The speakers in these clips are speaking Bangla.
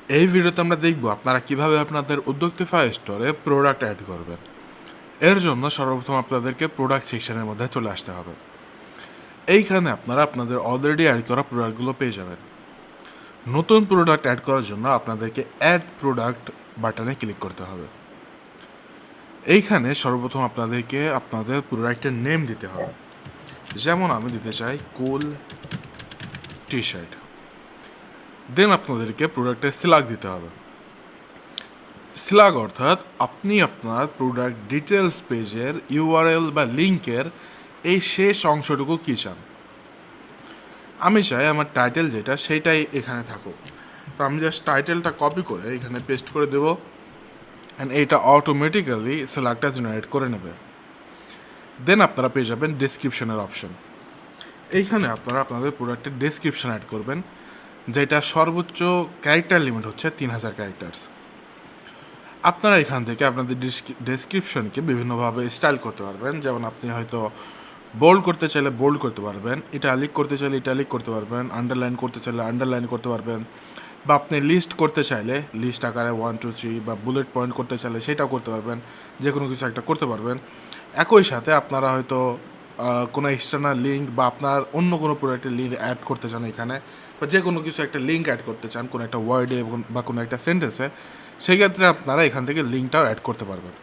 এই ভিডিওতে আমরা দেখব আপনারা কিভাবে আপনাদের উদ্যোক্তিফাই স্টোরে প্রোডাক্ট অ্যাড করবেন। এর জন্য সর্বপ্রথম আপনাদেরকে প্রোডাক্ট সেকশনের মধ্যে চলে আসতে হবে। এইখানে আপনারা আপনাদের অলরেডি অ্যাড করা প্রোডাক্টগুলো পেয়ে যাবেন। নতুন প্রোডাক্ট অ্যাড করার জন্য আপনাদেরকে অ্যাড প্রোডাক্ট বাটনে ক্লিক করতে হবে। এইখানে সর্বপ্রথম আপনাদেরকে আপনাদের প্রোডাক্টের নেম দিতে হবে। যেমন আমি দিতে চাই কুল টি শার্ট। দেন আপনাদেরকে প্রোডাক্টের সিলাক দিতে হবে। স্ল্যাগ অর্থাৎ আপনি আপনার প্রোডাক্ট ডিটেলস পেজের ইউআরএল বা লিঙ্কের এই শেষ অংশটুকু কী চান। আমি চাই আমার টাইটেল যেটা সেইটাই এখানে থাকুক। তো আমি জাস্ট টাইটেলটা কপি করে এখানে পেস্ট করে দেবো অ্যান্ড এইটা অটোমেটিক্যালি স্ল্যাগটা জেনারেট করে নেবে। দেন আপনারা পেয়ে যাবেন ডেসক্রিপশনের অপশন। এইখানে আপনারা আপনাদের প্রোডাক্টের ডেসক্রিপশন অ্যাড করবেন, যেটা সর্বোচ্চ ক্যারেক্টার লিমিট হচ্ছে 3000 ক্যারেক্টার্স। আপনারা এখান থেকে আপনাদের ডেসক্রিপশনকে বিভিন্নভাবে স্টাইল করতে পারবেন। যেমন আপনি হয়তো বোল্ড করতে চাইলে বোল্ড করতে পারবেন, ইটালিক করতে চাইলে ইটালিক করতে পারবেন, আন্ডারলাইন করতে চাইলে আন্ডারলাইন করতে পারবেন, বা আপনি লিস্ট করতে চাইলে লিস্ট আকারে 1 2 3 বা বুলেট পয়েন্ট করতে চাইলে সেটাও করতে পারবেন। যে কোনো কিছু একটা করতে পারবেন। একই সাথে আপনারা হয়তো কোনো এক্সটার্নাল লিঙ্ক বা আপনার অন্য কোনো প্রোডাক্টের লিঙ্ক অ্যাড করতে চান এখানে, বা যে কোনো কিছু একটা লিঙ্ক অ্যাড করতে চান কোনো একটা ওয়ার্ডে বা কোনো একটা সেন্টেন্সে, সেক্ষেত্রে আপনারা এখান থেকে লিঙ্কটাও অ্যাড করতে পারবেন।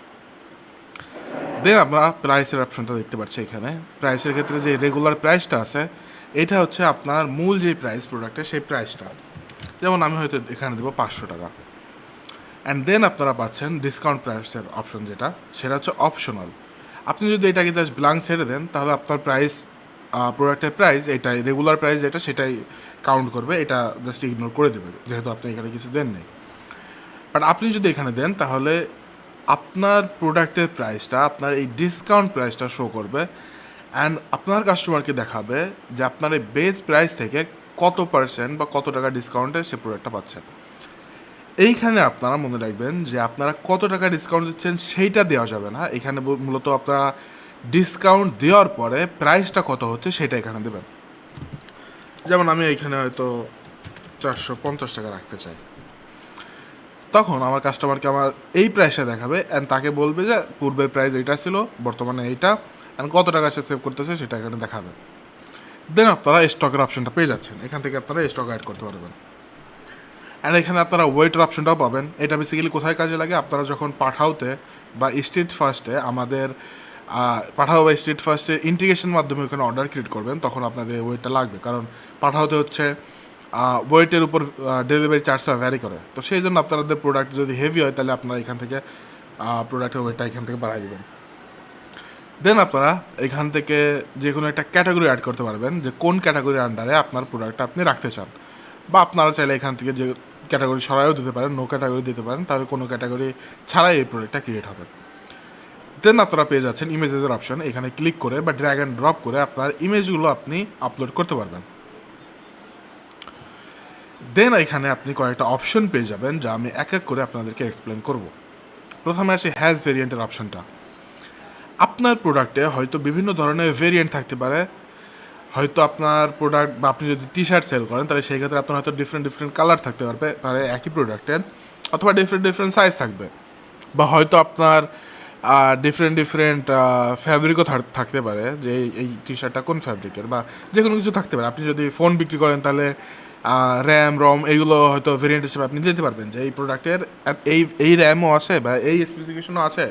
দেন আমরা প্রাইসের অপশনটা দেখতে পাচ্ছি। এখানে প্রাইসের ক্ষেত্রে যে রেগুলার প্রাইসটা আছে, এটা হচ্ছে আপনার মূল যে প্রাইস প্রোডাক্টের সেই প্রাইসটা। যেমন আমি হয়তো এখানে দেবো 500 টাকা। অ্যান্ড দেন আপনারা পাচ্ছেন ডিসকাউন্ট প্রাইসের অপশন, যেটা সেটা হচ্ছে অপশনাল। আপনি যদি এটাকে জাস্ট ব্ল্যাঙ্ক ছেড়ে দেন তাহলে আপনার প্রাইস, প্রোডাক্টের প্রাইস এটাই, রেগুলার প্রাইস যেটা সেটাই কাউন্ট করবে, এটা জাস্ট ইগনোর করে দেবে যেহেতু আপনি এখানে কিছু দেন নেই। বাট আপনি যদি এখানে দেন তাহলে আপনার প্রোডাক্টের প্রাইসটা, আপনার এই ডিসকাউন্ট প্রাইসটা শো করবে অ্যান্ড আপনার কাস্টমারকে দেখাবে যে আপনার এই বেস প্রাইস থেকে কত পার্সেন্ট বা কত টাকা ডিসকাউন্টে সে প্রোডাক্টটা পাচ্ছেন। এইখানে আপনারা মনে রাখবেন যে আপনারা কত টাকা ডিসকাউন্ট দিচ্ছেন সেইটা দেওয়া যাবে না। এখানে মূলত আপনারা ডিসকাউন্ট দেওয়ার পরে প্রাইসটা কত হচ্ছে সেটা এখানে দেবেন। যেমন আমি এইখানে হয়তো 450 টাকা রাখতে চাই, তখন আমার কাস্টমারকে আমার এই প্রাইসটা দেখাবে অ্যান্ড তাকে বলবে যে পূর্বের প্রাইস এইটা ছিল, বর্তমানে এইটা, অ্যান্ড কত টাকা সে সেভ করতেছে সেটা এখানে দেখাবে। দেন আপনারা স্টকের অপশনটা পেয়ে যাচ্ছেন। এখান থেকে আপনারা স্টক অ্যাড করতে পারবেন। অ্যান্ড এখানে আপনারা ওয়েটের অপশনটাও পাবেন। এটা বেসিক্যালি কোথায় কাজে লাগে, আপনারা যখন পাঠাওতে বা স্ট্রিট ফার্স্টে আমাদের পাঠাও বা স্ট্রিট ফার্স্টের ইন্টিগ্রেশন মাধ্যমে ওখানে অর্ডার ক্রিয়েট করবেন, তখন আপনাদের এই ওয়েটটা লাগবে। কারণ পাঠাওতে হচ্ছে ওয়েটের উপর ডেলিভারি চার্জটা ভ্যারি করে। তো সেই জন্য আপনাদের প্রোডাক্ট যদি হেভি হয় তাহলে আপনারা এখান থেকে প্রোডাক্টের ওয়েটটা এখান থেকে বাড়াই দেবেন। দেন আপনারা এখান থেকে যে কোনো একটা ক্যাটাগরি অ্যাড করতে পারবেন, যে কোন ক্যাটাগরির আন্ডারে আপনার প্রোডাক্টটা আপনি রাখতে চান। বা আপনারা চাইলে এখান থেকে যে ক্যাটাগরি সরাইও দিতে পারেন, নো ক্যাটাগরি দিতে পারেন, তাহলে কোনো ক্যাটাগরি ছাড়াই এই প্রোডাক্টটা ক্রিয়েট হবে। দেন আপনারা পেয়ে যাচ্ছেন ইমেজের অপশন। এখানে ক্লিক করে বা ড্র্যাগ অ্যান্ড ড্রপ করে আপনার ইমেজগুলো আপনি আপলোড করতে পারবেন। দেন এখানে আপনি কয়েকটা অপশন পেয়ে যাবেন, যা আমি এক এক করে আপনাদেরকে এক্সপ্লেন করব। প্রথমে আসে হ্যাজ ভেরিয়েন্টের অপশনটা। আপনার প্রোডাক্টে হয়তো বিভিন্ন ধরনের ভেরিয়েন্ট থাকতে পারে। হয়তো আপনার প্রোডাক্ট বা আপনি যদি টি শার্ট সেল করেন তাহলে সেই ক্ষেত্রে আপনার হয়তো ডিফারেন্ট ডিফারেন্ট কালার থাকতে পারে একই প্রোডাক্টের, অথবা ডিফারেন্ট ডিফারেন্ট সাইজ থাকবে, বা হয়তো আপনার ডিফারেন্ট ডিফারেন্ট ফ্যাব্রিকও থাকতে পারে, যে এই টি শার্টটা কোন ফ্যাব্রিকের, বা যে কোনো কিছু থাকতে পারে। আপনি যদি ফোন বিক্রি করেন তাহলে র্যাম রম এইগুলো হয়তো ভেরিয়েন্ট হিসেবে আপনি দিতে পারবেন, যে এই প্রোডাক্টের এই র্যামও আছে বা এই স্পেসিফিকেশনও আছে,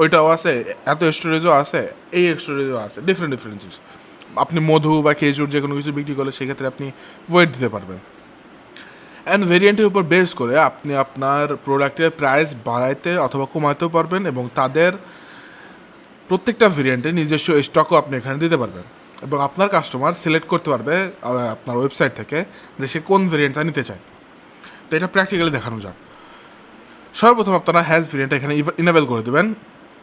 ওইটাও আছে, এত স্টোরেজও আছে, এই স্টোরেজও আছে, ডিফারেন্ট ডিফারেন্ট জিনিস। আপনি মধু বা খেজুর যে কোনো কিছু বিক্রি করলে সেক্ষেত্রে আপনি ওয়েট দিতে পারবেন। অ্যান্ড ভেরিয়েন্টের উপর বেস করে আপনি আপনার প্রোডাক্টের প্রাইস বাড়াইতে অথবা কমাতেও পারবেন, এবং তাদের প্রত্যেকটা ভেরিয়েন্টে নিজস্ব স্টকও আপনি এখানে দিতে পারবেন, এবং আপনার কাস্টমার সিলেক্ট করতে পারবে আপনার ওয়েবসাইট থেকে যে সে কোন ভেরিয়েন্টটা নিতে চায়। তো এটা প্র্যাকটিক্যালি দেখানো যাক। সর্বপ্রথম আপনারা হ্যাজ ভেরিয়েন্ট এখানে ইনেবল করে দেবেন।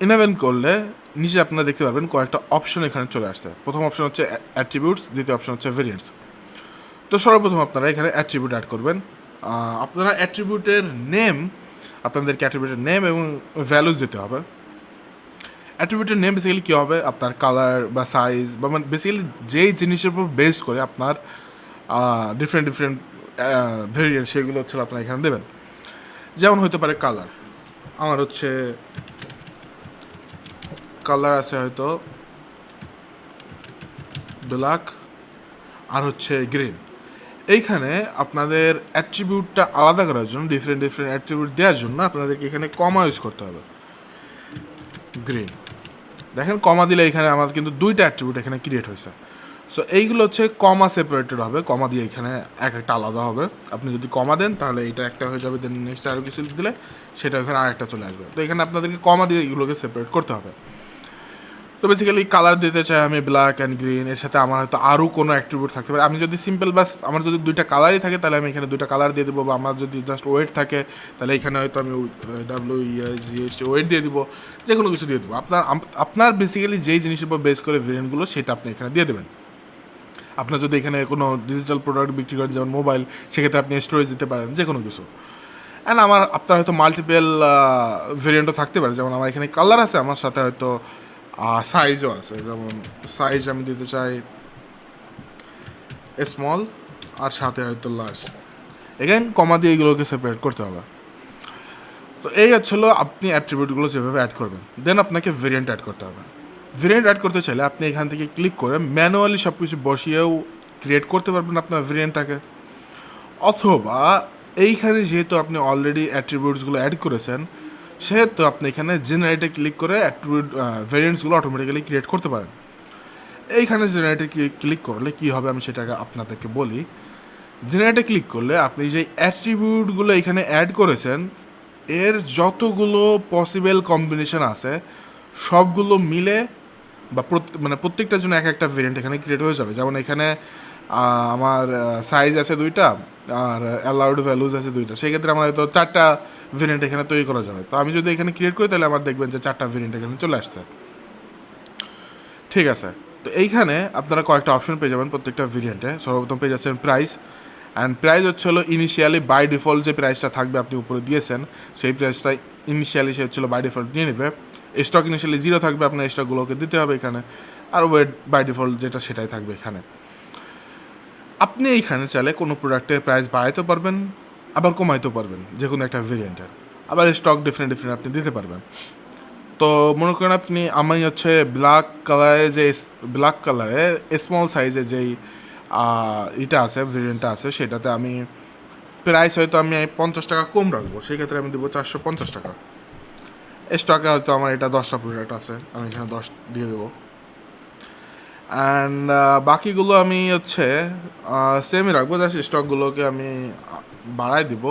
ইনেবল করলে নিচে আপনারা দেখতে পারবেন কয়েকটা অপশন এখানে চলে আসছে। প্রথম অপশন হচ্ছে অ্যাট্রিবিউটস, দ্বিতীয় অপশন হচ্ছে ভেরিয়েন্টস। তো সর্বপ্রথম আপনারা এখানে অ্যাট্রিবিউট অ্যাড করবেন। আপনারা অ্যাট্রিবিউটের নেম, আপনাদেরকে অ্যাট্রিবিউটের নেম এবং ভ্যালুজ দিতে হবে। অ্যাট্রিবিউটের নেম বেসিক্যালি কী হবে, আপনার কালার বা সাইজ বা মানে বেসিক্যালি যেই জিনিসের উপর বেস করে আপনার ডিফারেন্ট ডিফারেন্ট ভেরিয়েন্ট সেগুলো হচ্ছে আপনারা এখানে দেবেন। যেমন হতে পারে কালার, আমার হচ্ছে কালার আছে হয়তো ব্ল্যাক আর হচ্ছে গ্রিন। এইখানে আপনাদের অ্যাট্রিবিউটটা আলাদা করার জন্য, ডিফারেন্ট ডিফারেন্ট অ্যাট্রিবিউট দেওয়ার জন্য আপনাদেরকে এখানে কমা ইউজ করতে হবে। গ্রিন, দেখেন কমা দিলে এখানে আমার কিন্তু দুইটা অ্যাট্রিবিউট এখানে ক্রিয়েট হয়েছে। সো এইগুলো হচ্ছে কমা সেপারেটেড হবে, কমা দিয়ে এখানে এক একটা আলাদা হবে। আপনি যদি কমা দেন তাহলে এটা একটা হয়ে যাবে, দেন নেক্সট আরও কিছু দিলে সেটা এখানে আরেকটা চলে আসবে। তো এখানে আপনাদেরকে কমা দিয়ে এগুলোকে সেপারেট করতে হবে। তো বেসিক্যালি কালার দিতে চাই আমি ব্ল্যাক অ্যান্ড গ্রিন, এর সাথে আমার হয়তো আরও কোনো অ্যাট্রিবিউট থাকতে পারে। আমি যদি সিম্পল বাস আমার যদি দুইটা কালারই থাকে তাহলে আমি এখানে দুইটা কালার দিয়ে দেবো, বা আমার যদি জাস্ট ওয়েট থাকে তাহলে এখানে হয়তো আমি WEIGHT ওয়েট দিয়ে দিব, যে কোনো কিছু দিয়ে দেবো। আপনার বেসিক্যালি যেই জিনিসের উপর বেস করে ভেরিয়েন্টগুলো সেটা আপনি এখানে দিয়ে দেবেন। আপনার যদি এখানে কোনো ডিজিটাল প্রোডাক্ট বিক্রি করেন যেমন মোবাইল, সেক্ষেত্রে আপনি স্টোরেজ দিতে পারেন, যে কোনো কিছু। অ্যান্ড আপনার হয়তো মাল্টিপল ভেরিয়েন্টও থাকতে পারে, যেমন আমার এখানে কালার আছে, আমার সাথে হয়তো সাইজও আছে। যেমন সাইজ আমি দিতে চাই স্মল, আর সাথে হয়তো লার্জ। এগেন কমা দিয়ে এগুলোকে সেপারেট করতে হবে। তো এই হচ্ছিল আপনি অ্যাট্রিবিউটগুলো যেভাবে অ্যাড করবেন। দেন আপনাকে ভেরিয়েন্ট অ্যাড করতে হবে। ভেরিয়েন্ট অ্যাড করতে চাইলে আপনি এখান থেকে ক্লিক করে ম্যানুয়ালি সব কিছু বসিয়েও ক্রিয়েট করতে পারবেন আপনার ভেরিয়েন্টটাকে, অথবা এইখানে যেহেতু আপনি অলরেডি অ্যাট্রিবিউটসগুলো অ্যাড করেছেন সেহেতু আপনি এখানে জেনারেটে ক্লিক করে অ্যাট্রিবিউট ভেরিয়েন্টসগুলো অটোমেটিক্যালি ক্রিয়েট করতে পারেন। এইখানে জেনারেটে ক্লিক করলে কী হবে আমি সেটাকে আপনাদেরকে বলি। জেনারেটে ক্লিক করলে আপনি যে অ্যাট্রিবিউটগুলো এখানে অ্যাড করেছেন এর যতগুলো পসিবল কম্বিনেশন আছে সবগুলো মিলে বা মানে প্রত্যেকটার জন্য এক একটা ভেরিয়েন্ট এখানে ক্রিয়েট হয়ে যাবে। যেমন এখানে আমার সাইজ আছে দুইটা আর অ্যালাউড ভ্যালুজ আছে দুইটা, সেক্ষেত্রে আমার হয়তো চারটা ভেরিয়েন্ট এখানে তৈরি করা যাবে। তো আমি যদি এখানে ক্রিয়েট করি তাহলে আমার দেখবেন যে চারটা ভেরিয়েন্ট এখানে চলে আসছে। ঠিক আছে, তো এইখানে আপনারা কয়েকটা অপশন পেয়ে যাবেন প্রত্যেকটা ভেরিয়েন্টে। সর্বপ্রথম পেয়ে যাচ্ছেন প্রাইস, অ্যান্ড প্রাইস হচ্ছে হলো ইনিশিয়ালি বাই ডিফল্ট যে প্রাইসটা থাকবে আপনি উপরে দিয়েছেন সেই প্রাইসটা ইনিশিয়ালি সে হচ্ছিলো বাই ডিফল্ট নিয়ে নেবে। স্টক ইনিশিয়ালি 0 থাকবে, আপনার স্টকগুলোকে দিতে হবে এখানে, আর ওয়েট বাই ডিফল্ট যেটা সেটাই থাকবে এখানে। আপনি এইখানে চাইলে কোনো প্রোডাক্টের প্রাইস বাড়াইতে পারবেন, আবার কমাইতেও পারবেন যে কোনো একটা ভেরিয়েন্টের, আবার স্টক ডিফারেন্ট ডিফারেন্ট আপনি দিতে পারবেন। তো মনে করেন আমি হচ্ছে ব্ল্যাক কালারে স্মল সাইজে যেই এটা আছে ভেরিয়েন্টটা আছে সেটাতে আমি প্রাইস হয়তো আমি 50 টাকা কম রাখবো, সেই ক্ষেত্রে আমি দেবো 450 টাকা। স্টকে হয়তো আমার এটা 10টা প্রোডাক্ট আছে, আমি এখানে 10 দিয়ে দেবো। অ্যান্ড বাকিগুলো আমি হচ্ছে সেমই রাখবো, জাস্ট স্টকগুলোকে আমি বাড়াই দিব।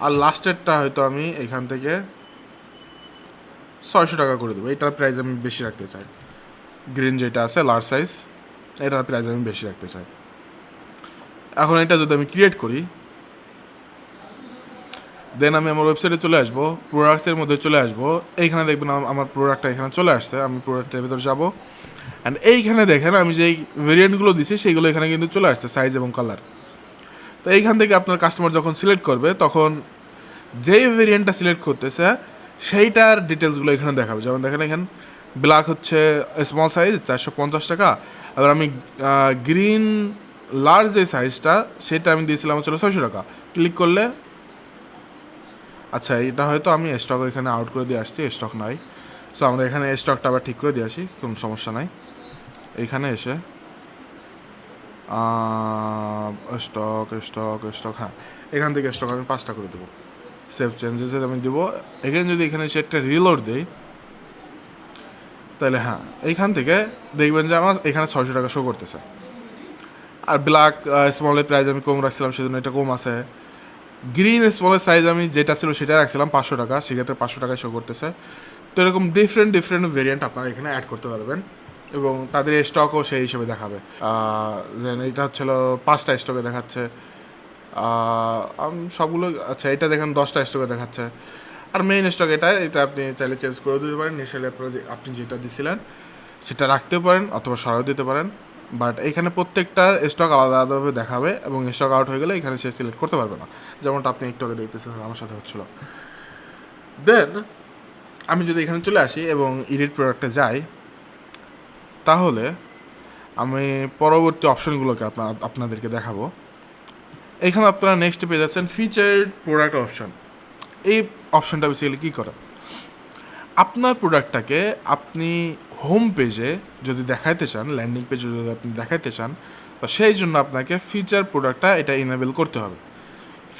আর লাস্টেরটা হয়তো আমি এখান থেকে 600 টাকা করে দেবো। এটার প্রাইস আমি বেশি রাখতে চাই। গ্রিন যেটা আছে লার্জ সাইজ, এটার প্রাইস আমি বেশি রাখতে চাই। এখন এটা যদি আমি ক্রিয়েট করি, দেন আমি আমার ওয়েবসাইটে চলে আসবো, প্রোডাক্টসের মধ্যে চলে আসবো। এইখানে দেখবেন আমার প্রোডাক্টটা এখানে চলে আসছে। আমি প্রোডাক্টের ভিতরে যাবো, অ্যান্ড এইখানে দেখেন আমি যেই ভেরিয়েন্টগুলো দিছি সেইগুলো এখানে কিন্তু চলে আসছে, সাইজ এবং কালার। তো এইখান থেকে আপনার কাস্টমার যখন সিলেক্ট করবে তখন যেই ভেরিয়েন্টটা সিলেক্ট করতেছে সেইটার ডিটেলসগুলো এখানে দেখাবে। যেমন দেখেন এখানে ব্ল্যাক হচ্ছে স্মল সাইজ 450 টাকা, আবার আমি গ্রিন লার্জ যে সাইজটা সেটা আমি দিয়েছিলাম হচ্ছে 600 টাকা। ক্লিক করলে আচ্ছা এটা হয়তো আমি স্টক এখানে আউট করে দিয়ে আসছি, স্টক নাই। সো আমরা এখানে স্টকটা আবার ঠিক করে দিয়ে আসি, কোনো সমস্যা নাই। এইখানে এসে স্টক হ্যাঁ, এখান থেকে স্টক আমি 5টা করে দেবো। সেভ চেঞ্জেসে আমি দেবো। এখানে যদি এখানে এসে একটা রিলোড দেই তাহলে হ্যাঁ এইখান থেকে দেখবেন যে আমার এখানে 600 টাকা শো করতেছে। আর ব্ল্যাক স্মলের প্রাইস আমি কম রাখছিলাম সেজন্য এটা কম আছে। গ্রিন স্মলের সাইজ আমি যেটা ছিল সেটা রাখছিলাম 500 টাকা, সেক্ষেত্রে 500 টাকায় শো করতেছে। তো এরকম ডিফারেন্ট ভেরিয়েন্ট আপনারা এখানে অ্যাড করতে পারবেন এবং তাদের স্টকও সেই হিসেবে দেখাবে। দেন এটা হচ্ছিল 5টা স্টকে দেখাচ্ছে, সবগুলো আচ্ছা এটা দেখেন 10টা স্টকে দেখাচ্ছে। আর মেইন স্টক এটা আপনি চাইলে চেঞ্জ করে দিতে পারেন। ইনিশিয়ালি আপনি যেটা দিয়েছিলেন সেটা রাখতেও পারেন অথবা সরাও দিতে পারেন, বাট এখানে প্রত্যেকটার স্টক আলাদা আলাদাভাবে দেখাবে এবং স্টক আউট হয়ে গেলে এখানে সে সিলেক্ট করতে পারবে না, যেমনটা আপনি একটু আগে দেখতেছিলেন আমার সাথে হচ্ছিল। দেন আমি যদি এখানে চলে আসি এবং এডিট প্রোডাক্টে যাই তাহলে আমি পরবর্তী অপশনগুলোকে আপনাদেরকে দেখাবো। এখানে আপনারা নেক্সট পেয়ে যাচ্ছেন ফিচার্ড প্রোডাক্ট অপশন। এই অপশনটা বেসিক্যালি কী করে, আপনার প্রোডাক্টটাকে আপনি হোম পেজে যদি দেখাইতে চান, ল্যান্ডিং পেজে যদি আপনি দেখাইতে চান, তো সেই জন্য আপনাকে ফিচার প্রোডাক্টটা এটা ইনেবল করতে হবে।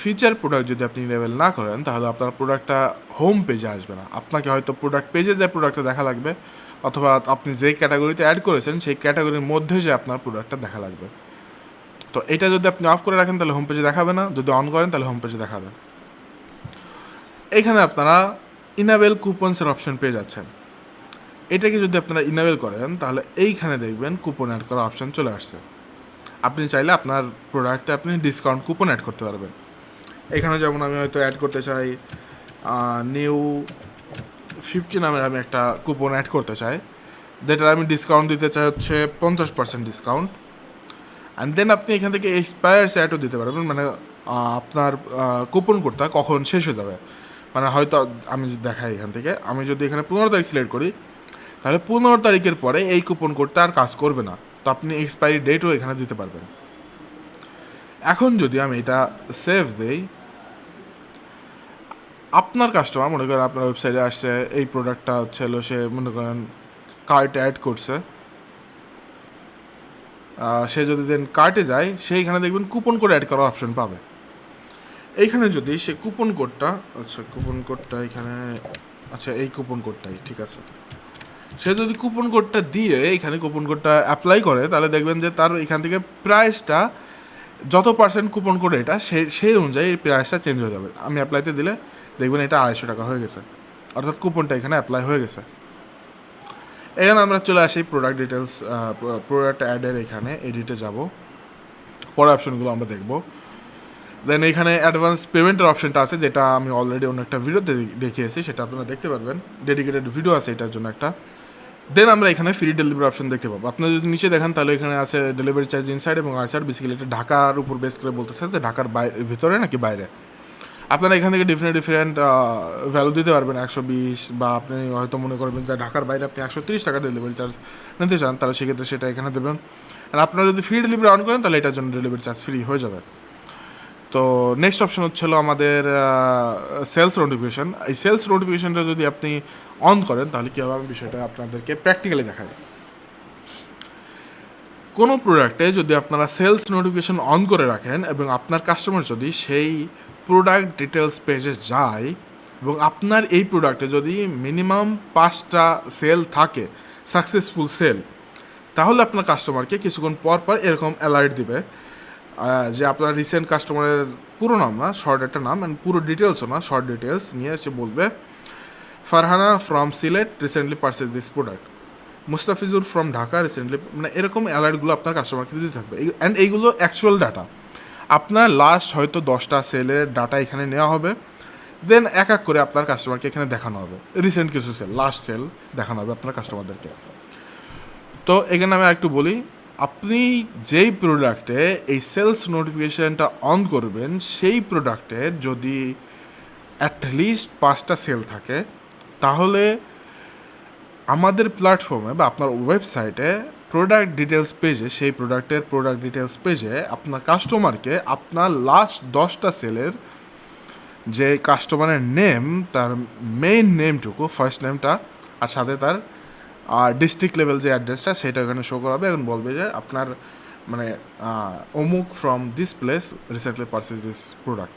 ফিচার প্রোডাক্ট যদি আপনি ইনেবল না করেন তাহলে আপনার প্রোডাক্টটা হোম পেজে আসবে না। আপনাকে হয়তো প্রোডাক্ট পেজে যে প্রোডাক্টটা দেখা লাগবে, অথবা আপনি যেই ক্যাটাগরিতে অ্যাড করেছেন সেই ক্যাটাগরির মধ্যে যে আপনার প্রোডাক্টটা দেখা লাগবে। তো এটা যদি আপনি অফ করে রাখেন তাহলে হোম পেজে দেখাবে না, যদি অন করেন তাহলে হোম পেজে দেখাবে। এখানে আপনারা ইনেবল কুপনসের অপশন পেয়ে যাচ্ছেন। এটাকে যদি আপনারা ইনেবল করেন তাহলে এইখানে দেখবেন কুপন অ্যাড করা অপশন চলে আসছে। আপনি চাইলে আপনার প্রোডাক্টে আপনি ডিসকাউন্ট কুপন অ্যাড করতে পারবেন। এখানে যেমন আমি হয়তো অ্যাড করতে চাই নিউ 50 নামের আমি একটা কুপন অ্যাড করতে চাই, যেটা আমি ডিসকাউন্ট দিতে চাই হচ্ছে 50% ডিসকাউন্ট। অ্যান্ড দেন আপনি এখান থেকে এক্সপায়ার অ্যাডও দিতে পারবেন, মানে আপনার কুপন কোডটা কখন শেষ হয়ে যাবে। মানে হয়তো আমি যদি দেখাই এখান থেকে, আমি যদি এখানে 15 তারিখ সিলেক্ট করি তাহলে 15 তারিখের পরে এই কুপন কোডটা আর কাজ করবে না, তো আপনি এক্সপায়ারি ডেটও এখানে দিতে পারবেন। এখন যদি আমি এটা সেভ দেই, আপনার কাস্টমার মনে করেন আপনার ওয়েবসাইটে আসছে, এই প্রোডাক্টটা হচ্ছে হলো সে মনে করেন কার্টে অ্যাড করছে, সে যদি দেন কার্টে যায় সেইখানে দেখবেন কুপন কোড অ্যাড করার অপশন পাবে। এইখানে যদি সে কুপন কোডটা, আচ্ছা কুপন কোডটা এখানে, আচ্ছা এই কুপন কোডটাই ঠিক আছে, সে যদি কুপন কোডটা দিয়ে এখানে কুপন কোডটা অ্যাপ্লাই করে তাহলে দেখবেন যে তার এখান থেকে প্রাইসটা যত পার্সেন্ট কুপন কোড এটা সেই অনুযায়ী প্রাইসটা চেঞ্জ হয়ে যাবে। আমি অ্যাপ্লাইতে দিলে দেখবেন এটা 250 টাকা হয়ে গেছে, অর্থাৎ কুপনটা এখানে অ্যাপ্লাই হয়ে গেছে। এখানে আমরা চলে আসি প্রোডাক্ট ডিটেলস, প্রোডাক্ট অ্যাডের এখানে এডিটে যাব, পরে অপশনগুলো আমরা দেখব। দেন এখানে অ্যাডভান্স পেমেন্টের অপশনটা আছে, যেটা আমি অলরেডি অন্য একটা ভিডিওতে দেখিয়েছি, সেটা আপনারা দেখতে পারবেন, ডেডিকেটেড ভিডিও আছে এটার জন্য একটা। দেন আমরা এখানে ফ্রি ডেলিভারি অপশন দেখতে পাবো। আপনারা যদি নিচে দেখেন তাহলে এখানে আছে ডেলিভারি চার্জ ইনসাইড এবং আউটসাইড। বেসিক্যালি এটা ঢাকার উপর বেস করে বলতেছে যে ঢাকার ভিতরে নাকি বাইরে। আপনারা এখান থেকে ডিফারেন্ট ভ্যালু দিতে পারবেন, 120, বা আপনি হয়তো মনে করবেন যে ঢাকার বাইরে আপনি 130 টাকা ডেলিভারি চার্জ নিতে চান, তাহলে সেক্ষেত্রে সেটা এখানে দেবেন। আর আপনারা যদি ফ্রি ডেলিভারি অন করেন তাহলে এটার জন্য ডেলিভারি চার্জ ফ্রি হয়ে যাবে। তো নেক্সট অপশন হচ্ছিল আমাদের সেলস নোটিফিকেশান। এই সেলস নোটিফিকেশানটা যদি আপনি অন করেন তাহলে কী হবে, আমি বিষয়টা আপনাদেরকে প্র্যাকটিক্যালি দেখাই। কোনো প্রোডাক্টে যদি আপনারা সেলস নোটিফিকেশান অন করে রাখেন এবং আপনার কাস্টমার যদি সেই প্রোডাক্ট ডিটেলস পেজে যায় এবং আপনার এই প্রোডাক্টে যদি মিনিমাম 5টা সেল থাকে, সাকসেসফুল সেল, তাহলে আপনার কাস্টমারকে কিছুক্ষণ পর পর এরকম অ্যালার্ট দিবে যে আপনার রিসেন্ট কাস্টমারের পুরো নাম না, শর্ট একটা নাম, অ্যান্ড পুরো ডিটেলসও না, শর্ট ডিটেলস নিয়ে এসে বলবে Farhana from Sylhet recently purchase this product, Mustafizur from Dhaka recently, মানে এরকম অ্যালার্টগুলো আপনার কাস্টমারকে দিতে থাকবে। অ্যান্ড এইগুলো অ্যাকচুয়াল ডাটা, আপনার লাস্ট হয়তো 10টা সেলের ডাটা এখানে নেওয়া হবে, দেন এক এক করে আপনার কাস্টমারকে এখানে দেখানো হবে, রিসেন্ট কিছু সেল, লাস্ট সেল দেখানো হবে আপনার কাস্টমারদেরকে। তো এখানে আমি একটু বলি, আপনি যেই প্রোডাক্টে এই সেলস নোটিফিকেশানটা অন করবেন সেই প্রোডাক্টে যদি অ্যাটলিস্ট 5টা সেল থাকে, তাহলে আমাদের প্ল্যাটফর্মে বা আপনার ওয়েবসাইটে প্রোডাক্ট ডিটেলস পেজে, সেই প্রোডাক্টের প্রোডাক্ট ডিটেলস পেজে আপনার কাস্টমারকে আপনার লাস্ট 10টা সেলের যে কাস্টমারের নেম, তার মেইন নেমটুকু, ফার্স্ট নেমটা, আর সাথে তার ডিস্ট্রিক্ট লেভেল যে অ্যাড্রেসটা সেটা এখানে শো করাবে এবং বলবে যে আপনার মানে অমুক from this place recently purchase this product.